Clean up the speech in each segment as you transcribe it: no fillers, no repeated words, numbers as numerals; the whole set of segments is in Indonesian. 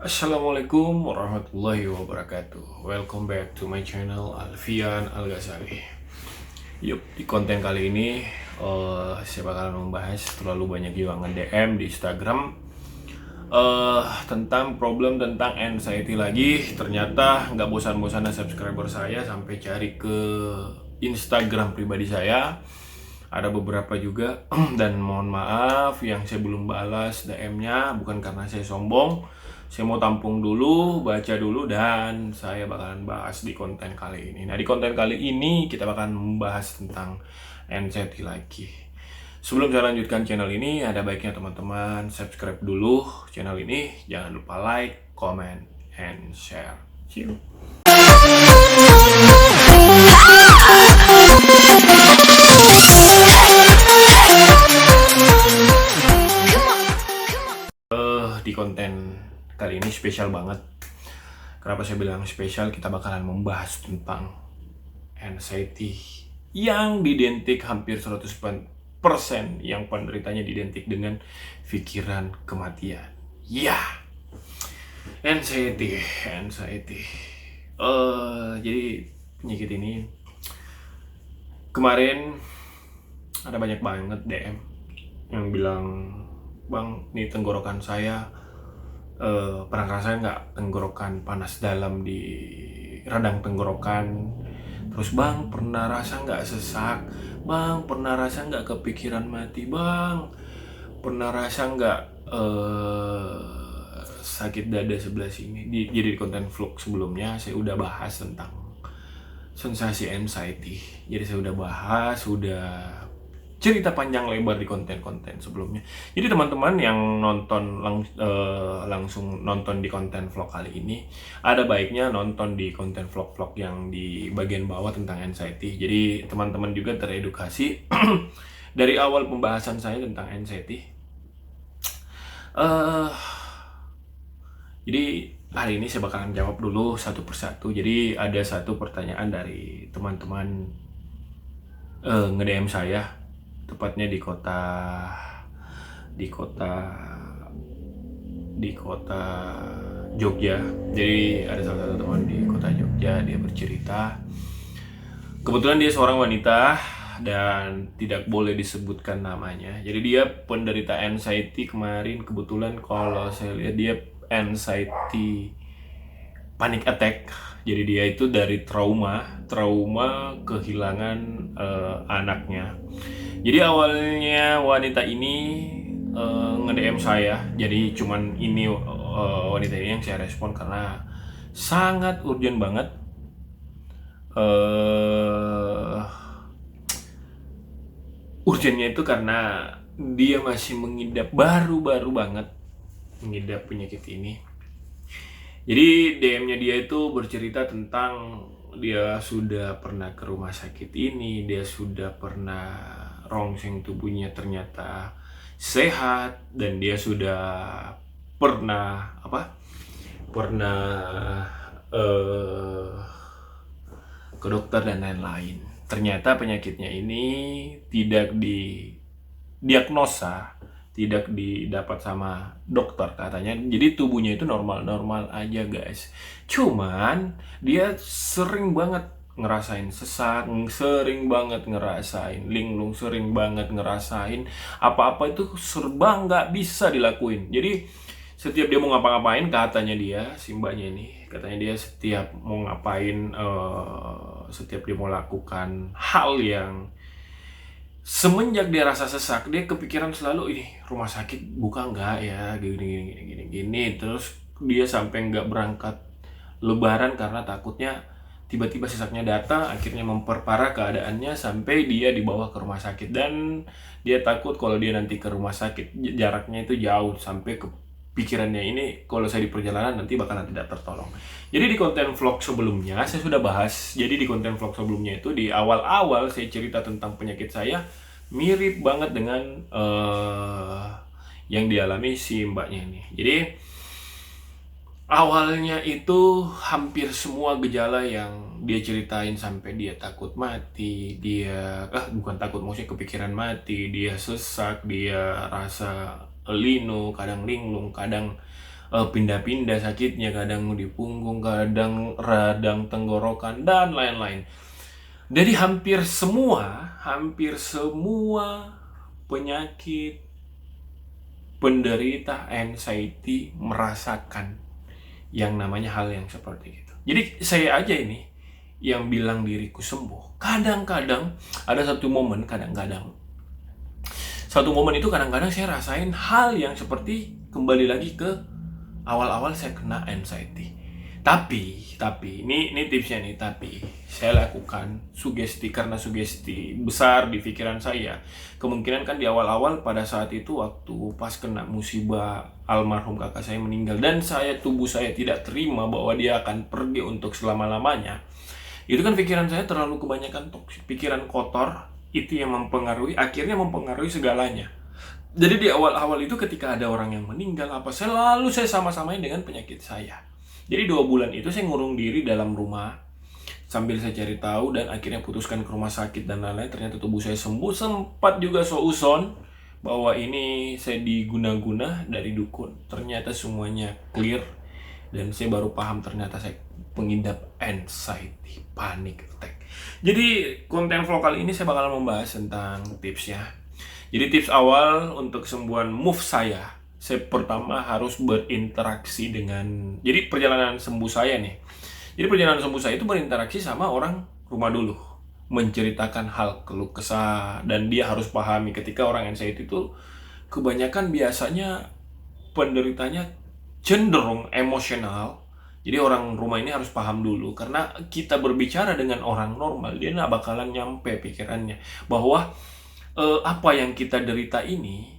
Assalamualaikum warahmatullahi wabarakatuh. Welcome back to my channel Alfian Al-Ghazali. Yuk, di konten kali ini saya bakalan membahas terlalu banyak juga nge-DM di Instagram tentang problem tentang anxiety lagi. Ternyata nggak bosan-bosannya subscriber saya sampai cari ke Instagram pribadi saya. Ada beberapa juga dan mohon maaf yang saya belum balas DM-nya, bukan karena saya sombong. Saya mau tampung dulu, baca dulu, dan saya bakalan bahas di konten kali ini. Nah, di konten kali ini kita bakalan membahas tentang anxiety lagi. Sebelum saya lanjutkan channel ini, ada baiknya teman-teman subscribe dulu channel ini. Jangan lupa like, comment, and share. See you. Di konten kali ini spesial banget. Kenapa saya bilang spesial? Kita bakalan membahas tentang anxiety yang identik hampir 100% yang penderitanya identik dengan pikiran kematian. Ya, anxiety. Jadi penyakit ini kemarin ada banyak banget DM yang bilang, "Bang, nih tenggorokan saya pernah ngerasain nggak tenggorokan panas dalam di radang tenggorokan? Terus bang, pernah rasa nggak sesak? Bang, pernah rasa nggak kepikiran mati? Bang, pernah rasa nggak sakit dada sebelah sini?" Jadi di konten vlog sebelumnya saya udah bahas tentang sensasi anxiety. Jadi saya udah bahas, udah cerita panjang lebar di konten-konten sebelumnya. Jadi teman-teman yang nonton langsung nonton di konten vlog kali ini, ada baiknya nonton di konten vlog-vlog yang di bagian bawah tentang anxiety. Jadi teman-teman juga teredukasi dari awal pembahasan saya tentang anxiety. Jadi hari ini saya bakalan jawab dulu satu persatu. Jadi ada satu pertanyaan dari teman-teman nge-DM saya, tepatnya di kota Jogja. Jadi ada salah satu teman di kota Jogja, dia bercerita. Kebetulan dia seorang wanita dan tidak boleh disebutkan namanya. Jadi dia penderita anxiety kemarin. Kebetulan kalau saya lihat dia anxiety panic attack. Jadi dia itu dari trauma kehilangan anaknya. Jadi awalnya wanita ini nge-DM saya. Jadi cuman ini wanita ini yang saya respon karena sangat urgent banget. Urgentnya itu karena dia masih mengidap, baru banget mengidap penyakit ini. Jadi DM-nya dia itu bercerita tentang dia sudah pernah ke rumah sakit ini, dia sudah pernah rongseng tubuhnya ternyata sehat, dan dia sudah pernah ke dokter dan lain-lain. Ternyata penyakitnya ini tidak didiagnosa, tidak didapat sama dokter katanya. Jadi tubuhnya itu normal-normal aja guys. Cuman dia sering banget ngerasain sesak, sering banget ngerasain linglung, sering banget ngerasain apa-apa itu serba nggak bisa dilakuin. Jadi setiap dia mau ngapa-ngapain, katanya dia, si mbaknya ini, katanya dia setiap mau ngapain, setiap dia mau lakukan hal yang semenjak dia rasa sesak, dia kepikiran selalu, ini rumah sakit buka nggak ya, gini. Terus dia sampai nggak berangkat lebaran karena takutnya tiba-tiba sesaknya datang, akhirnya memperparah keadaannya sampai dia dibawa ke rumah sakit. Dan dia takut kalau dia nanti ke rumah sakit, jaraknya itu jauh, sampai ke pikirannya ini, kalau saya di perjalanan nanti bakalan tidak tertolong. Jadi di konten vlog sebelumnya saya sudah bahas. Jadi di konten vlog sebelumnya itu di awal-awal saya cerita tentang penyakit saya mirip banget dengan yang dialami si mbaknya ini. Jadi awalnya itu hampir semua gejala yang dia ceritain, sampai dia takut mati, dia bukan takut, maksudnya kepikiran mati, dia sesak, dia rasa linu, kadang linglung, kadang pindah-pindah sakitnya, kadang di punggung, kadang radang tenggorokan, dan lain-lain. Jadi hampir semua penyakit penderita anxiety merasakan yang namanya hal yang seperti itu. Jadi saya aja ini yang bilang diriku sembuh. Kadang-kadang ada satu momen itu kadang-kadang saya rasain hal yang seperti kembali lagi ke awal-awal saya kena anxiety. Tapi ini tipsnya nih, tapi saya lakukan sugesti karena sugesti besar di pikiran saya. Kemungkinan kan di awal-awal pada saat itu waktu pas kena musibah almarhum kakak saya meninggal dan tubuh saya tidak terima bahwa dia akan pergi untuk selama-lamanya. Itu kan pikiran saya terlalu kebanyakan toksik, pikiran kotor itu yang akhirnya mempengaruhi segalanya. Jadi di awal-awal itu ketika ada orang yang meninggal selalu saya sama-samain dengan penyakit saya. Jadi 2 bulan itu saya ngurung diri dalam rumah sambil saya cari tahu dan akhirnya putuskan ke rumah sakit dan lain-lain. Ternyata tubuh saya sembuh. Sempat juga seuson bahwa ini saya diguna-guna dari dukun. Ternyata semuanya clear dan saya baru paham ternyata saya pengidap anxiety, panic attack. Jadi konten vlog kali ini saya bakal membahas tentang tipsnya. Jadi tips awal untuk kesembuhan move saya pertama harus berinteraksi dengan, jadi perjalanan sembuh saya nih. Jadi perjalanan sembuh saya itu berinteraksi sama orang rumah dulu, menceritakan hal keluh kesah, dan dia harus pahami ketika orang anxiety itu kebanyakan biasanya penderitanya cenderung emosional. Jadi orang rumah ini harus paham dulu, karena kita berbicara dengan orang normal, dia nggak bakalan nyampe pikirannya bahwa apa yang kita derita ini,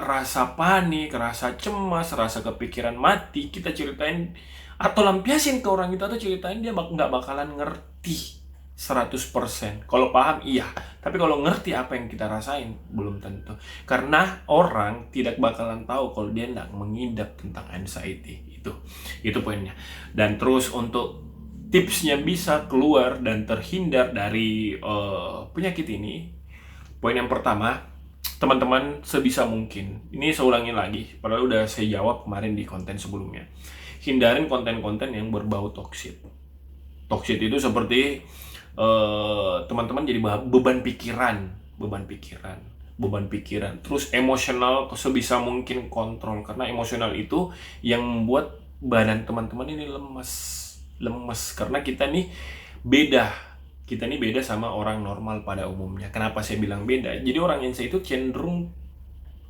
rasa panik, rasa cemas, rasa kepikiran mati, kita ceritain atau lampiasin ke orang itu atau ceritain, dia nggak bakalan ngerti 100%. Kalau paham iya, tapi kalau ngerti apa yang kita rasain belum tentu. Karena orang tidak bakalan tahu kalau dia nggak mengidap tentang anxiety. Itu poinnya. Dan terus untuk tipsnya bisa keluar dan terhindar dari penyakit ini, poin yang pertama, teman-teman sebisa mungkin, ini saya ulangin lagi, padahal udah saya jawab kemarin di konten sebelumnya, hindarin konten-konten yang berbau toksik. Toksik itu seperti teman-teman jadi beban pikiran, terus emosional sebisa mungkin kontrol, karena emosional itu yang membuat badan teman-teman ini lemes, karena kita nih beda sama orang normal pada umumnya. Kenapa saya bilang beda? Jadi orang anxiety itu cenderung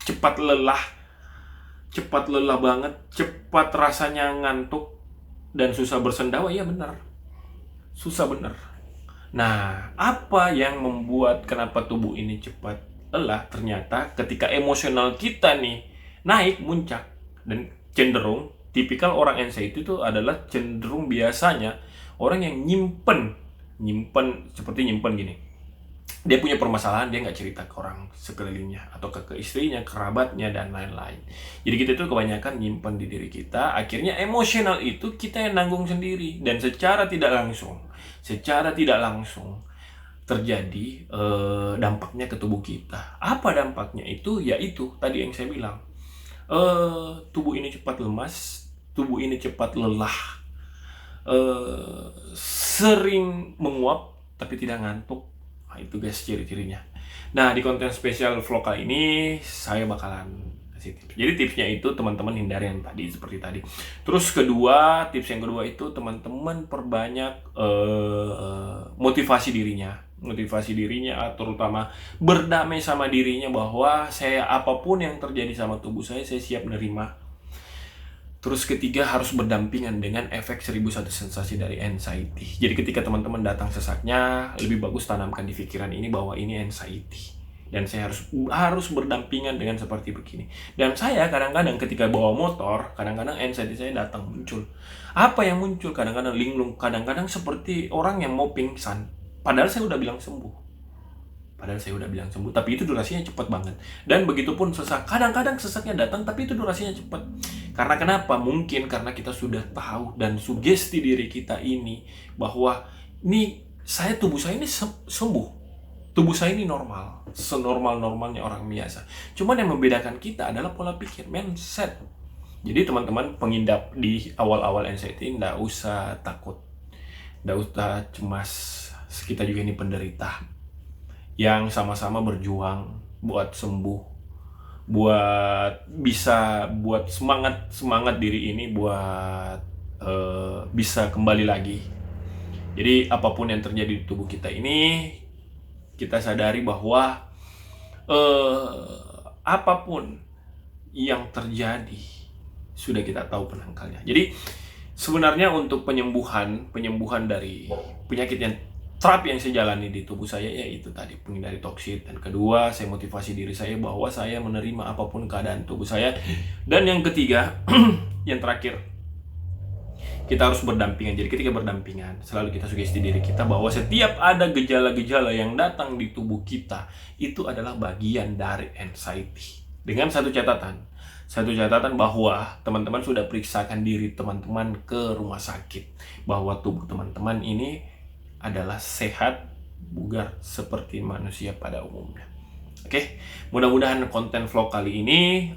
cepat lelah banget, cepat rasanya ngantuk dan susah bersendawa. Iya benar, susah benar. Nah, apa yang membuat kenapa tubuh ini cepat lelah? Ternyata ketika emosional kita nih naik muncak, dan cenderung tipikal orang anxiety itu adalah cenderung biasanya orang yang nyimpen gini. Dia punya permasalahan, dia nggak cerita ke orang sekelilingnya atau ke istrinya, kerabatnya, dan lain-lain. Jadi kita itu kebanyakan nyimpen di diri kita. Akhirnya emosional itu kita yang nanggung sendiri, dan secara tidak langsung terjadi dampaknya ke tubuh kita. Apa dampaknya itu? Yaitu tadi yang saya bilang, tubuh ini cepat lemas, tubuh ini cepat lelah, sering menguap tapi tidak ngantuk. Nah, itu guys ciri-cirinya. Nah, di konten spesial vlog kali ini saya bakalan kasih tips. Jadi tipsnya itu teman-teman hindari yang tadi seperti tadi. Terus tips yang kedua itu teman-teman perbanyak motivasi dirinya, terutama berdamai sama dirinya bahwa apapun yang terjadi sama tubuh saya siap menerima. Terus ketiga, harus berdampingan dengan efek 1001 sensasi dari anxiety. Jadi ketika teman-teman datang sesaknya, lebih bagus tanamkan di pikiran ini bahwa ini anxiety. Dan saya harus berdampingan dengan seperti begini. Dan saya kadang-kadang ketika bawa motor, kadang-kadang anxiety saya muncul. Apa yang muncul? Kadang-kadang linglung, kadang-kadang seperti orang yang mau pingsan. Padahal saya udah bilang sembuh. Tapi itu durasinya cepat banget. Dan begitupun sesak. Kadang-kadang sesaknya datang, tapi itu durasinya cepat. Karena kenapa? Mungkin karena kita sudah tahu dan sugesti diri kita ini bahwa tubuh saya ini sembuh. Tubuh saya ini normal, senormal-normalnya orang biasa. Cuman yang membedakan kita adalah pola pikir, mindset. Jadi teman-teman pengidap di awal-awal anxiety nggak usah takut, nggak usah cemas. Kita juga ini penderita yang sama-sama berjuang buat sembuh, buat semangat diri ini buat bisa kembali lagi. Jadi apapun yang terjadi di tubuh kita ini, kita sadari bahwa apapun yang terjadi sudah kita tahu penangkalnya. Jadi sebenarnya untuk penyembuhan dari penyakit yang terapi yang saya jalani di tubuh saya, yaitu tadi menghindari toksit, dan kedua saya motivasi diri saya bahwa saya menerima apapun keadaan tubuh saya, dan yang ketiga yang terakhir, kita harus berdampingan. Jadi ketika berdampingan, selalu kita sugesti diri kita bahwa setiap ada gejala-gejala yang datang di tubuh kita, itu adalah bagian dari anxiety. Dengan satu catatan bahwa teman-teman sudah periksakan diri teman-teman ke rumah sakit, bahwa tubuh teman-teman ini adalah sehat, bugar seperti manusia pada umumnya. Oke, mudah-mudahan konten vlog kali ini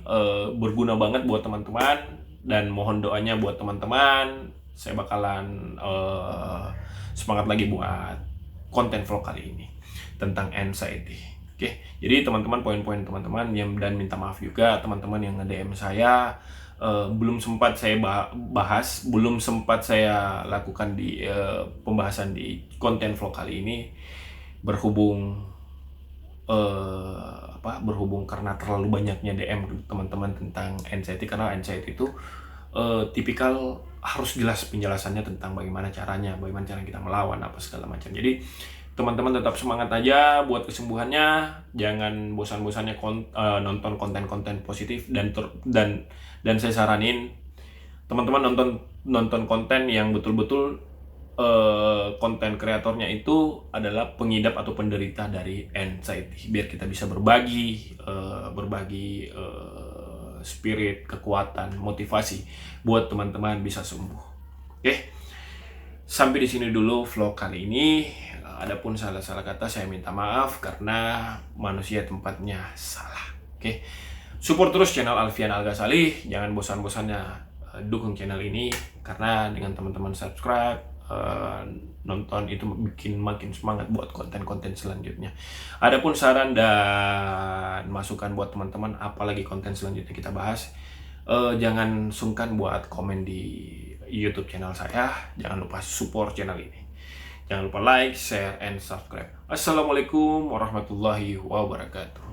berguna banget buat teman-teman, dan mohon doanya buat teman-teman. Saya bakalan semangat lagi buat konten vlog kali ini tentang anxiety. Oke, jadi teman-teman, poin-poin teman-teman dan minta maaf juga teman-teman yang nge-DM saya, belum sempat saya bahas, belum sempat saya lakukan di pembahasan di konten vlog kali ini, berhubung karena terlalu banyaknya DM teman-teman tentang anxiety. Karena anxiety itu tipikal harus jelas penjelasannya tentang bagaimana cara kita melawan apa segala macam. Jadi teman-teman tetap semangat aja buat kesembuhannya, jangan bosan-bosannya nonton konten-konten positif, dan saya saranin teman-teman nonton konten yang betul-betul konten kreatornya itu adalah pengidap atau penderita dari anxiety, biar kita bisa berbagi spirit, kekuatan, motivasi buat teman-teman bisa sembuh. Oke, sampai di sini dulu vlog kali ini. Adapun salah-salah kata saya minta maaf, karena manusia tempatnya salah. Oke, support terus channel Alfian Al Ghazali, jangan bosan-bosannya dukung channel ini, karena dengan teman-teman subscribe, nonton itu bikin makin semangat buat konten-konten selanjutnya. Adapun saran dan masukan buat teman-teman apalagi konten selanjutnya kita bahas, jangan sungkan buat komen di YouTube channel saya. Jangan lupa support channel ini. Jangan lupa like, share, and subscribe. Assalamualaikum warahmatullahi wabarakatuh.